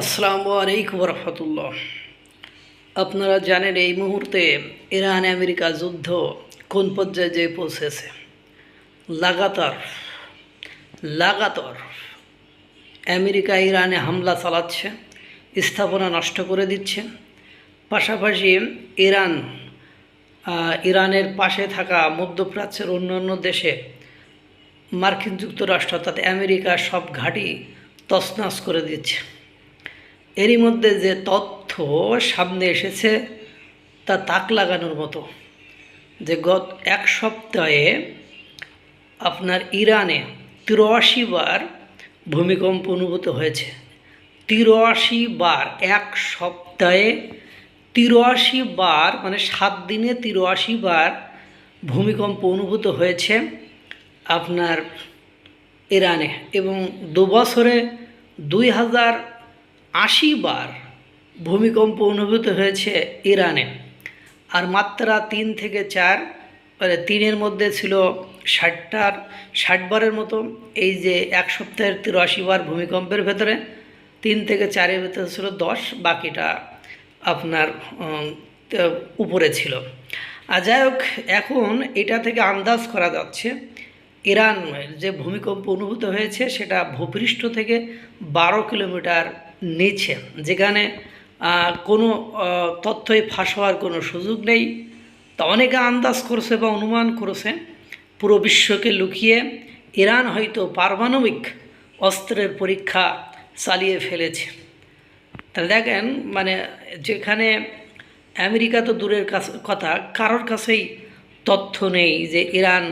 আসসালামু আলাইকুম রহমতুল্লাহ। আপনারা জানেন এই মুহূর্তে ইরান আমেরিকা যুদ্ধ কোন পর্যায়ে যেয়ে পৌঁছেছে। লাগাতার লাগাতার আমেরিকা ইরানে হামলা চালাচ্ছে, স্থাপনা নষ্ট করে দিচ্ছে। পাশাপাশি ইরান ইরানের পাশে থাকা মধ্যপ্রাচ্যের অন্যান্য দেশে মার্কিন যুক্তরাষ্ট্র অর্থাৎ আমেরিকা সব ঘাঁটি তছনছ করে দিচ্ছে। এরই মধ্যে যে তথ্য সামনে এসেছে তা তাক লাগানোর মতো, যে গত এক সপ্তাহে আপনার ইরানে ৮৩ বার ভূমিকম্প অনুভূত হয়েছে। ৮৩ বার, এক সপ্তাহে ৮৩ বার, মানে ৭ দিনে ৮৩ বার ভূমিকম্প অনুভূত হয়েছে আপনার ইরানে, এবং ২ বছরে ২০৮০ বার ভূমিকম্প অনুভূত হয়েছে ইরানে। আর মাত্রা ৩ থেকে ৪, মানে ৩-এর মধ্যে ছিল ৬০ বারের মতো। এই যে এক সপ্তাহের ৮৩ বার ভূমিকম্পের ভেতরে ৩ থেকে ৪-এর ভেতরে ছিল ১০, বাকিটা আপনার উপরে ছিল। আর যাই হোক, এখন এটা থেকে আন্দাজ করা যাচ্ছে ইরান যে ভূমিকম্প অনুভূত হয়েছে সেটা ভূপৃষ্ঠ থেকে ১২ কিলোমিটার নিচে, যেখানে কোনো তথ্যই ফাঁস হওয়ার কোনো সুযোগ নেই। তা অনেকে আন্দাজ করছে বা অনুমান করেছে পুরো বিশ্বকে লুকিয়ে ইরান হয়তো পারমাণবিক অস্ত্রের পরীক্ষা চালিয়ে ফেলেছে। তাহলে দেখেন, মানে যেখানে আমেরিকা তো দূরের কথা, কারোর কাছেই তথ্য নেই যে ইরান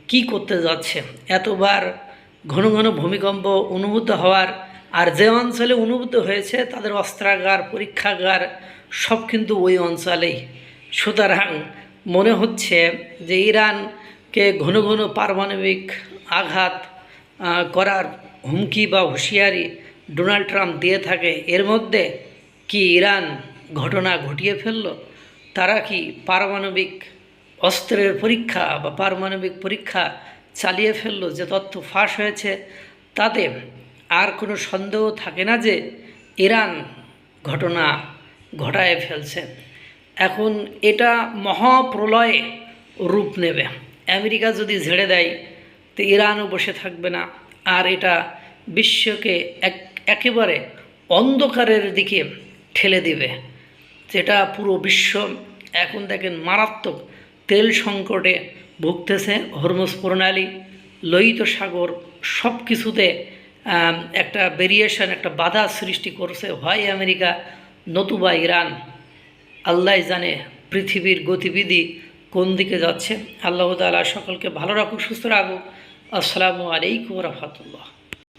কি করতে যাচ্ছে। এতবার ঘন ঘন ভূমিকম্প অনুভূত হওয়ার, আর যে অঞ্চলে অনুভূত হয়েছে তাদের অস্ত্রাগার, পরীক্ষাগার সব কিন্তু ওই অঞ্চলেই। সুতরাং মনে হচ্ছে যে ইরানকে ঘন ঘন পারমাণবিক আঘাত করার হুমকি বা হুঁশিয়ারি ডোনাল্ড ট্রাম্প দিয়ে থাকে। এর মধ্যে কি ইরান ঘটনা ঘটিয়ে ফেলল? তারা কি পারমাণবিক অস্ত্রের পরীক্ষা বা পারমাণবিক পরীক্ষা চালিয়ে ফেলল? যে তথ্য ফাঁস হয়েছে তাতে আর কোনো সন্দেহ থাকে না যে ইরান ঘটনা ঘটায় ফেলছে। এখন এটা মহাপ্রলয়ে রূপ নেবে। আমেরিকা যদি ঝেড়ে দেয় তো ইরানও বসে থাকবে না, আর এটা বিশ্বকে একেবারে অন্ধকারের দিকে ঠেলে দেবে, যেটা পুরো বিশ্ব এখন দেখেন মারাত্মক তেল সংকটে ভুগতেছে। হরমুজ প্রণালী, লোহিত সাগর সব কিছুতে একটা ভেরিয়েশন, একটা বাধা সৃষ্টি করছে, হয় আমেরিকা নতুবা ইরান। আল্লাহ জানে পৃথিবীর গতিবিধি কোন দিকে যাচ্ছে। আল্লাহ তাআলা সকলকে ভালো রাখুক, সুস্থ রাখুক। আসসালামু আলাইকুম রহমতুল্লাহ।